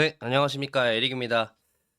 네, 안녕하십니까. 에릭입니다.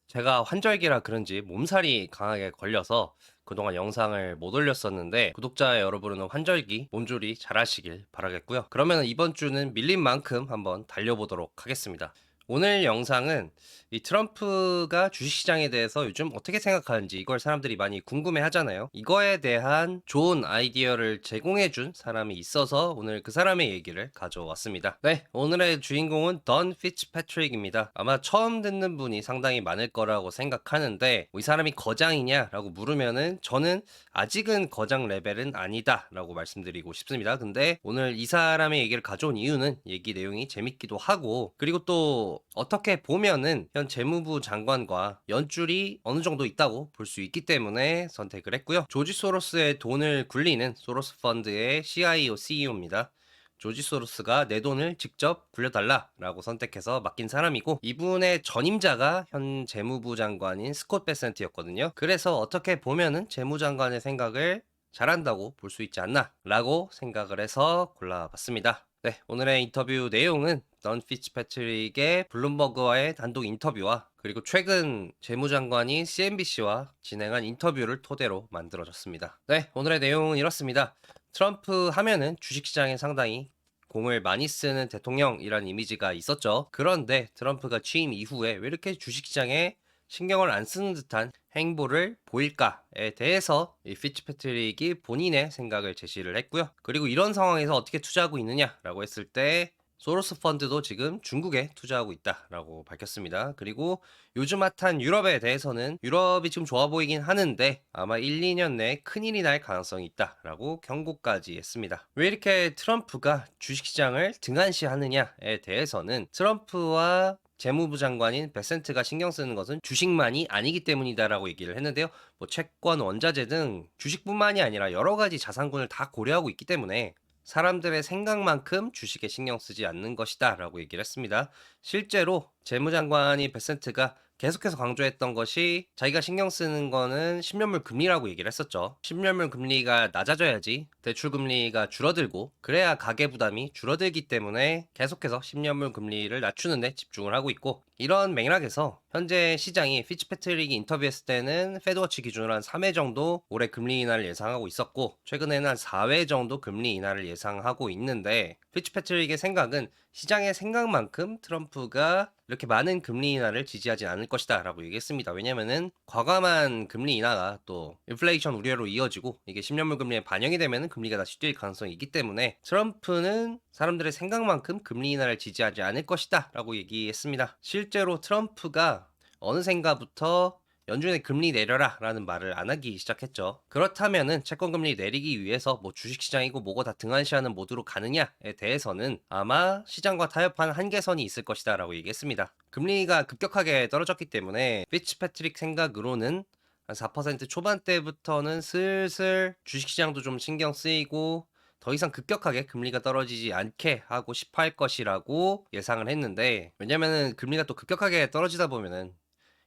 제가 환절기라 그런지 몸살이 강하게 걸려서 그동안 영상을 못 올렸었는데 구독자 여러분은 환절기 몸조리 잘 하시길 바라겠고요. 그러면 이번 주는 밀린 만큼 한번 달려보도록 하겠습니다. 오늘 영상은 이 트럼프가 주식시장에 대해서 요즘 어떻게 생각하는지 이걸 사람들이 많이 궁금해 하잖아요. 이거에 대한 좋은 아이디어를 제공해 준 사람이 있어서 오늘 그 사람의 얘기를 가져왔습니다. 네, 오늘의 주인공은 던 피츠패트릭입니다. 아마 처음 듣는 분이 상당히 많을 거라고 생각하는데 이 사람이 거장이냐라고 물으면은 저는 아직은 거장 레벨은 아니다라고 말씀드리고 싶습니다. 근데 오늘 이 사람의 얘기를 가져온 이유는 얘기 내용이 재밌기도 하고 그리고 또 어떻게 보면은 현 재무부 장관과 연줄이 어느 정도 있다고 볼 수 있기 때문에 선택을 했고요. 조지 소로스의 돈을 굴리는 소로스 펀드의 CIO, CEO입니다. 조지 소로스가 내 돈을 직접 굴려달라라고 선택해서 맡긴 사람이고 이분의 전임자가 현 재무부 장관인 스콧 베센트였거든요. 그래서 어떻게 보면은 재무장관의 생각을 잘한다고 볼 수 있지 않나 라고 생각을 해서 골라봤습니다. 네, 오늘의 인터뷰 내용은 던 피츠패트릭의 블룸버그와의 단독 인터뷰와 그리고 최근 재무장관인 CNBC와 진행한 인터뷰를 토대로 만들어졌습니다. 네, 오늘의 내용은 이렇습니다. 트럼프 하면은 주식시장에 상당히 공을 많이 쓰는 대통령이라는 이미지가 있었죠. 그런데 트럼프가 취임 이후에 왜 이렇게 주식시장에 신경을 안 쓰는 듯한 행보를 보일까에 대해서 이 피츠패트릭이 본인의 생각을 제시를 했고요. 그리고 이런 상황에서 어떻게 투자하고 있느냐라고 했을 때 소로스 펀드도 지금 중국에 투자하고 있다라고 밝혔습니다. 그리고 요즘 핫한 유럽에 대해서는 유럽이 지금 좋아 보이긴 하는데 아마 1, 2년 내에 큰일이 날 가능성이 있다라고 경고까지 했습니다. 왜 이렇게 트럼프가 주식시장을 등한시하느냐에 대해서는 트럼프와 재무부 장관인 베센트가 신경 쓰는 것은 주식만이 아니기 때문이다라고 얘기를 했는데요. 뭐 채권, 원자재 등 주식뿐만이 아니라 여러 가지 자산군을 다 고려하고 있기 때문에 사람들의 생각만큼 주식에 신경 쓰지 않는 것이다 라고 얘기를 했습니다. 실제로 재무장관이 베센트가 계속해서 강조했던 것이 자기가 신경 쓰는 거는 10년물 금리라고 얘기를 했었죠. 10년물 금리가 낮아져야지 대출 금리가 줄어들고 그래야 가계 부담이 줄어들기 때문에 계속해서 10년물 금리를 낮추는 데 집중을 하고 있고 이런 맥락에서 현재 시장이 피츠패트릭이 인터뷰했을 때는 페드워치 기준으로 한 3회 정도 올해 금리 인하를 예상하고 있었고 최근에는 한 4회 정도 금리 인하를 예상하고 있는데 피츠패트릭의 생각은 시장의 생각만큼 트럼프가 이렇게 많은 금리 인하를 지지하지 않을 것이다 라고 얘기했습니다. 왜냐면은 과감한 금리 인하가 또 인플레이션 우려로 이어지고 이게 10년물 금리에 반영이 되면은 금리가 다시 뛸 가능성이 있기 때문에 트럼프는 사람들의 생각만큼 금리 인하를 지지하지 않을 것이다 라고 얘기했습니다. 실제로 트럼프가 어느샌가부터 연준에 금리 내려라 라는 말을 안 하기 시작했죠. 그렇다면은 채권금리 내리기 위해서 뭐 주식시장이고 뭐고 다 등한시하는 모드로 가느냐에 대해서는 아마 시장과 타협한 한계선이 있을 것이다 라고 얘기했습니다. 금리가 급격하게 떨어졌기 때문에 피츠패트릭 생각으로는 한 4% 초반대부터는 슬슬 주식시장도 좀 신경 쓰이고 더 이상 급격하게 금리가 떨어지지 않게 하고 싶어 할 것이라고 예상을 했는데 왜냐면은 금리가 또 급격하게 떨어지다 보면은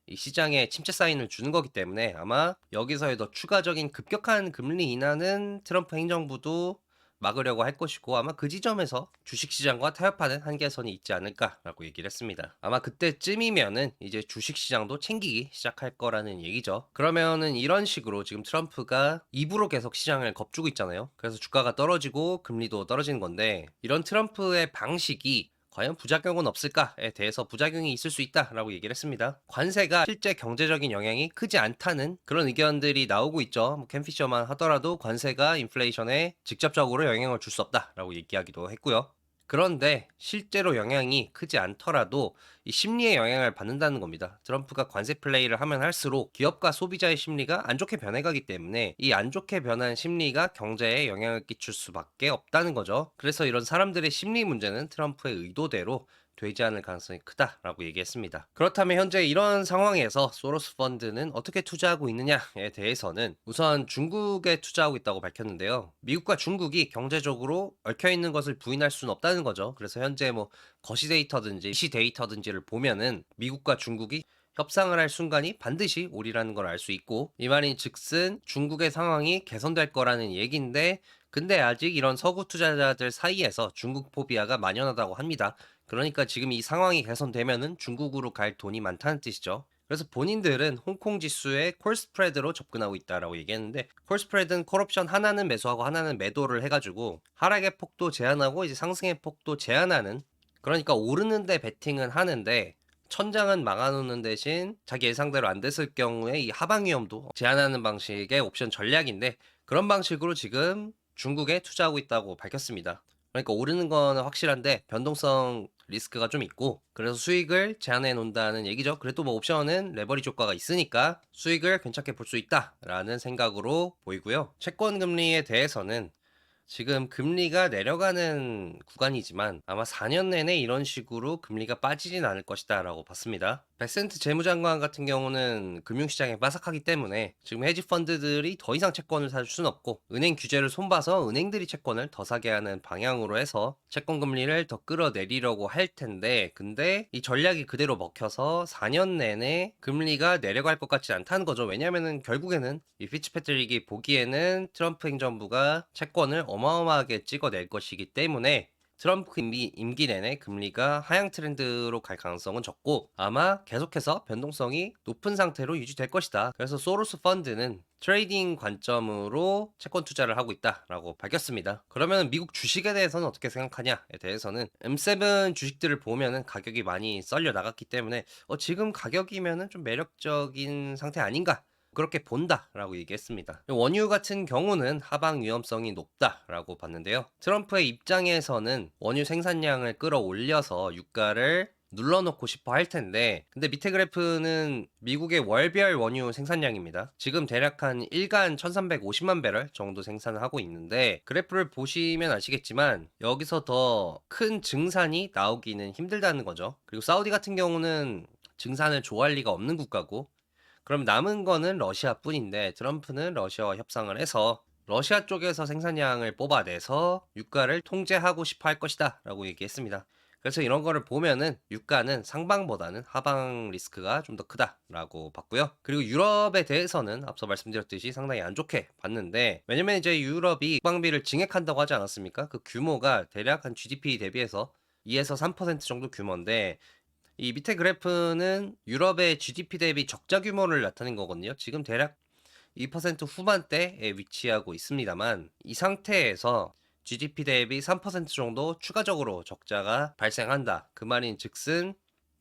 이 시장에 침체 사인을 주는 거기 때문에 아마 여기서의 더 추가적인 급격한 금리 인하는 트럼프 행정부도 막으려고 할 것이고 아마 그 지점에서 주식시장과 타협하는 한계선이 있지 않을까라고 얘기를 했습니다. 아마 그때쯤이면은 이제 주식시장도 챙기기 시작할 거라는 얘기죠. 그러면은 이런 식으로 지금 트럼프가 입으로 계속 시장을 겁주고 있잖아요. 그래서 주가가 떨어지고 금리도 떨어지는 건데 이런 트럼프의 방식이 과연 부작용은 없을까에 대해서 부작용이 있을 수 있다라고 얘기를 했습니다. 관세가 실제 경제적인 영향이 크지 않다는 그런 의견들이 나오고 있죠. 뭐 캠피셔만 하더라도 관세가 인플레이션에 직접적으로 영향을 줄 수 없다라고 얘기하기도 했고요. 그런데 실제로 영향이 크지 않더라도 이 심리에 영향을 받는다는 겁니다. 트럼프가 관세 플레이를 하면 할수록 기업과 소비자의 심리가 안 좋게 변해가기 때문에 이 안 좋게 변한 심리가 경제에 영향을 끼칠 수밖에 없다는 거죠. 그래서 이런 사람들의 심리 문제는 트럼프의 의도대로 되지 않을 가능성이 크다라고 얘기했습니다. 그렇다면 현재 이런 상황에서 소로스 펀드는 어떻게 투자하고 있느냐에 대해서는 우선 중국에 투자하고 있다고 밝혔는데요. 미국과 중국이 경제적으로 얽혀 있는 것을 부인할 수는 없다는 거죠. 그래서 현재 뭐 거시 데이터든지 시 데이터든지를 보면은 미국과 중국이 협상을 할 순간이 반드시 오리라는 걸 알 수 있고 이 말인 즉슨 중국의 상황이 개선될 거라는 얘기인데 근데 아직 이런 서구 투자자들 사이에서 중국 포비아가 만연하다고 합니다. 그러니까 지금 이 상황이 개선되면은 중국으로 갈 돈이 많다는 뜻이죠. 그래서 본인들은 홍콩 지수의 콜 스프레드로 접근하고 있다라고 얘기했는데, 콜 스프레드는 콜옵션 하나는 매수하고 하나는 매도를 해가지고 하락의 폭도 제한하고 이제 상승의 폭도 제한하는, 그러니까 오르는데 베팅은 하는데 천장은 막아놓는 대신 자기 예상대로 안 됐을 경우에 이 하방 위험도 제한하는 방식의 옵션 전략인데, 그런 방식으로 지금 중국에 투자하고 있다고 밝혔습니다. 그러니까 오르는 거는 확실한데 변동성 리스크가 좀 있고, 그래서 수익을 제한해 놓는다는 얘기죠. 그래도 뭐 옵션은 레버리지 효과가 있으니까 수익을 괜찮게 볼 수 있다라는 생각으로 보이고요. 채권 금리에 대해서는 지금 금리가 내려가는 구간이지만 아마 4년 내내 이런 식으로 금리가 빠지진 않을 것이다 라고 봤습니다. 베센트 재무장관 같은 경우는 금융시장에 빠삭하기 때문에 지금 헤지펀드들이 더 이상 채권을 사줄 수는 없고, 은행 규제를 손봐서 은행들이 채권을 더 사게 하는 방향으로 해서 채권 금리를 더 끌어내리려고 할 텐데, 근데 이 전략이 그대로 먹혀서 4년 내내 금리가 내려갈 것 같지 않다는 거죠. 왜냐면은 결국에는 이 피츠패트릭이 보기에는 트럼프 행정부가 채권을 어마어마하게 찍어낼 것이기 때문에 트럼프 임기 내내 금리가 하향 트렌드로 갈 가능성은 적고, 아마 계속해서 변동성이 높은 상태로 유지될 것이다. 그래서 소로스 펀드는 트레이딩 관점으로 채권 투자를 하고 있다라고 밝혔습니다. 그러면 미국 주식에 대해서는 어떻게 생각하냐에 대해서는 M7 주식들을 보면은 가격이 많이 썰려 나갔기 때문에 지금 가격이면은 좀 매력적인 상태 아닌가, 그렇게 본다라고 얘기했습니다. 원유 같은 경우는 하방 위험성이 높다라고 봤는데요. 트럼프의 입장에서는 원유 생산량을 끌어올려서 유가를 눌러놓고 싶어 할 텐데, 근데 밑에 그래프는 미국의 월별 원유 생산량입니다. 지금 대략 한 일간 1350만 배럴 정도 생산을 하고 있는데, 그래프를 보시면 아시겠지만 여기서 더 큰 증산이 나오기는 힘들다는 거죠. 그리고 사우디 같은 경우는 증산을 좋아할 리가 없는 국가고, 그럼 남은 거는 러시아뿐인데, 트럼프는 러시아와 협상을 해서 러시아 쪽에서 생산량을 뽑아내서 유가를 통제하고 싶어 할 것이다 라고 얘기했습니다. 그래서 이런 거를 보면은 유가는 상방보다는 하방 리스크가 좀 더 크다라고 봤고요. 그리고 유럽에 대해서는 앞서 말씀드렸듯이 상당히 안 좋게 봤는데, 왜냐면 이제 유럽이 국방비를 증액한다고 하지 않았습니까? 그 규모가 대략 한 GDP 대비해서 2에서 3% 정도 규모인데, 이 밑에 그래프는 유럽의 GDP 대비 적자 규모를 나타낸 거거든요. 지금 대략 2% 후반대에 위치하고 있습니다만, 이 상태에서 GDP 대비 3% 정도 추가적으로 적자가 발생한다. 그 말인 즉슨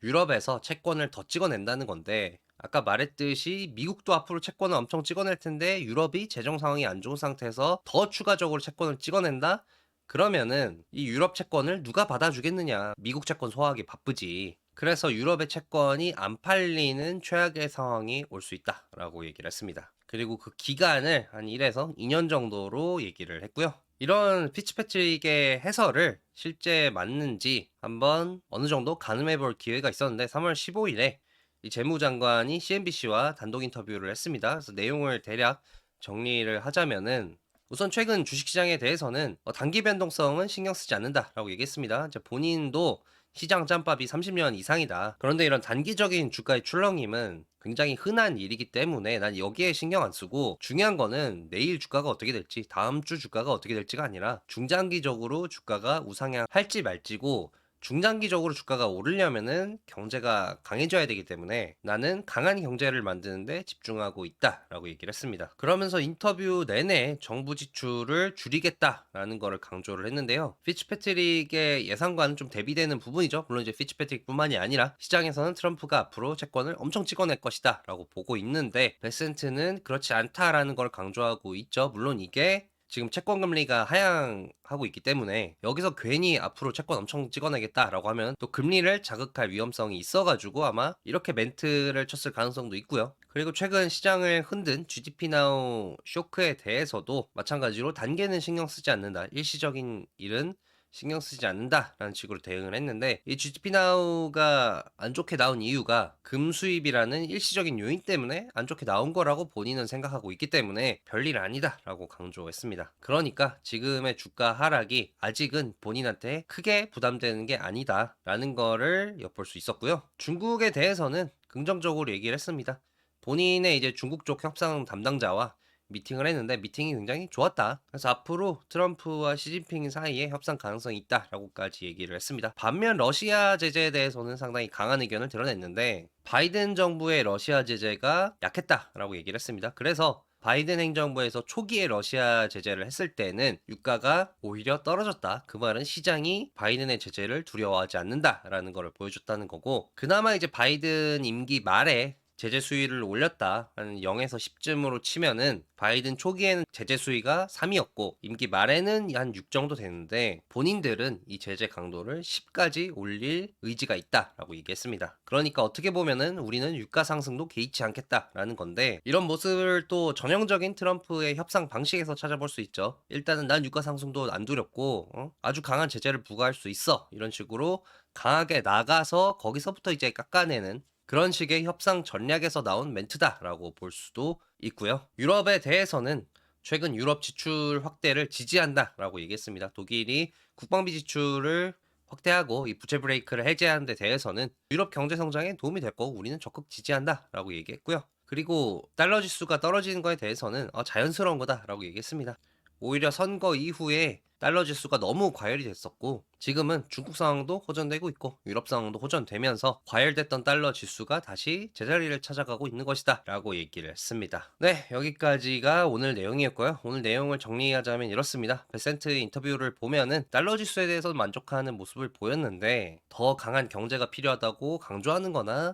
유럽에서 채권을 더 찍어낸다는 건데, 아까 말했듯이 미국도 앞으로 채권을 엄청 찍어낼 텐데 유럽이 재정 상황이 안 좋은 상태에서 더 추가적으로 채권을 찍어낸다? 그러면은 이 유럽 채권을 누가 받아주겠느냐. 미국 채권 소화하기 바쁘지. 그래서 유럽의 채권이 안 팔리는 최악의 상황이 올 수 있다라고 얘기를 했습니다. 그리고 그 기간을 한 1에서 2년 정도로 얘기를 했고요. 이런 피츠패트릭의 해설을 실제 맞는지 한번 어느 정도 가늠해 볼 기회가 있었는데, 3월 15일에 이 재무장관이 CNBC와 단독 인터뷰를 했습니다. 그래서 내용을 대략 정리를 하자면은, 우선 최근 주식시장에 대해서는 단기 변동성은 신경 쓰지 않는다라고 얘기했습니다. 이제 본인도 시장 짬밥이 30년 이상이다. 그런데 이런 단기적인 주가의 출렁임은 굉장히 흔한 일이기 때문에 난 여기에 신경 안 쓰고, 중요한 거는 내일 주가가 어떻게 될지, 다음 주 주가가 어떻게 될지가 아니라 중장기적으로 주가가 우상향할지 말지고, 중장기적으로 주가가 오르려면은 경제가 강해져야 되기 때문에 나는 강한 경제를 만드는데 집중하고 있다라고 얘기를 했습니다. 그러면서 인터뷰 내내 정부 지출을 줄이겠다라는 거를 강조를 했는데요. 피츠패트릭의 예상과는 좀 대비되는 부분이죠. 물론 이제 피츠패트릭뿐만이 아니라 시장에서는 트럼프가 앞으로 채권을 엄청 찍어낼 것이다라고 보고 있는데, 베센트는 그렇지 않다라는 걸 강조하고 있죠. 물론 이게 지금 채권 금리가 하향하고 있기 때문에 여기서 괜히 앞으로 채권 엄청 찍어내겠다라고 하면 또 금리를 자극할 위험성이 있어가지고 아마 이렇게 멘트를 쳤을 가능성도 있고요. 그리고 최근 시장을 흔든 GDP 나우 쇼크에 대해서도 마찬가지로 단계는 신경 쓰지 않는다. 일시적인 일은 신경 쓰지 않는다라는 식으로 대응을 했는데, 이 GDP 나우가 안 좋게 나온 이유가 금 수입이라는 일시적인 요인 때문에 안 좋게 나온 거라고 본인은 생각하고 있기 때문에 별일 아니다라고 강조했습니다. 그러니까 지금의 주가 하락이 아직은 본인한테 크게 부담되는 게 아니다라는 거를 엿볼 수 있었고요. 중국에 대해서는 긍정적으로 얘기를 했습니다. 본인의 이제 중국 쪽 협상 담당자와 미팅을 했는데 미팅이 굉장히 좋았다. 그래서 앞으로 트럼프와 시진핑 사이에 협상 가능성이 있다라고까지 얘기를 했습니다. 반면 러시아 제재에 대해서는 상당히 강한 의견을 드러냈는데 바이든 정부의 러시아 제재가 약했다라고 얘기를 했습니다. 그래서 바이든 행정부에서 초기에 러시아 제재를 했을 때는 유가가 오히려 떨어졌다. 그 말은 시장이 바이든의 제재를 두려워하지 않는다라는 것을 보여줬다는 거고, 그나마 이제 바이든 임기 말에 제재 수위를 올렸다. 한 0에서 10쯤으로 치면은 바이든 초기에는 제재 수위가 3이었고 임기 말에는 한 6 정도 되는데 본인들은 이 제재 강도를 10까지 올릴 의지가 있다라고 얘기했습니다. 그러니까 어떻게 보면은 우리는 유가 상승도 개의치 않겠다라는 건데, 이런 모습을 또 전형적인 트럼프의 협상 방식에서 찾아볼 수 있죠. 일단은 난 유가 상승도 안 두렵고 아주 강한 제재를 부과할 수 있어. 이런 식으로 강하게 나가서 거기서부터 이제 깎아내는 그런 식의 협상 전략에서 나온 멘트다라고 볼 수도 있고요. 유럽에 대해서는 최근 유럽 지출 확대를 지지한다라고 얘기했습니다. 독일이 국방비 지출을 확대하고 이 부채 브레이크를 해제하는 데 대해서는 유럽 경제 성장에 도움이 될 거고 우리는 적극 지지한다라고 얘기했고요. 그리고 달러 지수가 떨어지는 거에 대해서는 자연스러운 거다라고 얘기했습니다. 오히려 선거 이후에 달러 지수가 너무 과열이 됐었고 지금은 중국 상황도 호전되고 있고 유럽 상황도 호전되면서 과열됐던 달러 지수가 다시 제자리를 찾아가고 있는 것이다 라고 얘기를 했습니다. 네, 여기까지가 오늘 내용이었고요. 오늘 내용을 정리하자면 이렇습니다. 베센트 인터뷰를 보면은 달러 지수에 대해서 만족하는 모습을 보였는데 더 강한 경제가 필요하다고 강조하는 거나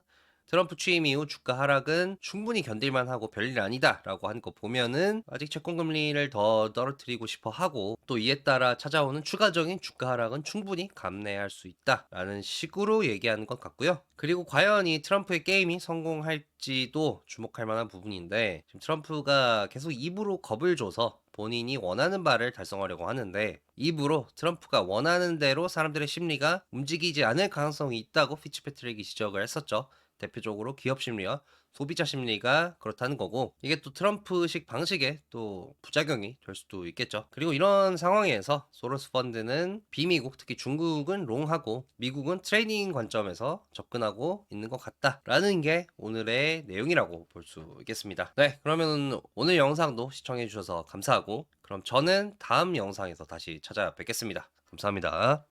트럼프 취임 이후 주가 하락은 충분히 견딜만 하고 별일 아니다 라고 하는 거 보면은 아직 채권 금리를 더 떨어뜨리고 싶어 하고 또 이에 따라 찾아오는 추가적인 주가 하락은 충분히 감내할 수 있다 라는 식으로 얘기하는 것 같고요. 그리고 과연 이 트럼프의 게임이 성공할지도 주목할 만한 부분인데, 지금 트럼프가 계속 입으로 겁을 줘서 본인이 원하는 바를 달성하려고 하는데 입으로 트럼프가 원하는 대로 사람들의 심리가 움직이지 않을 가능성이 있다고 피츠패트릭이 지적을 했었죠. 대표적으로 기업 심리와 소비자 심리가 그렇다는 거고, 이게 또 트럼프식 방식의 또 부작용이 될 수도 있겠죠. 그리고 이런 상황에서 소로스 펀드는 비미국, 특히 중국은 롱하고 미국은 트레이딩 관점에서 접근하고 있는 것 같다라는 게 오늘의 내용이라고 볼 수 있겠습니다. 네, 그러면 오늘 영상도 시청해 주셔서 감사하고 그럼 저는 다음 영상에서 다시 찾아뵙겠습니다. 감사합니다.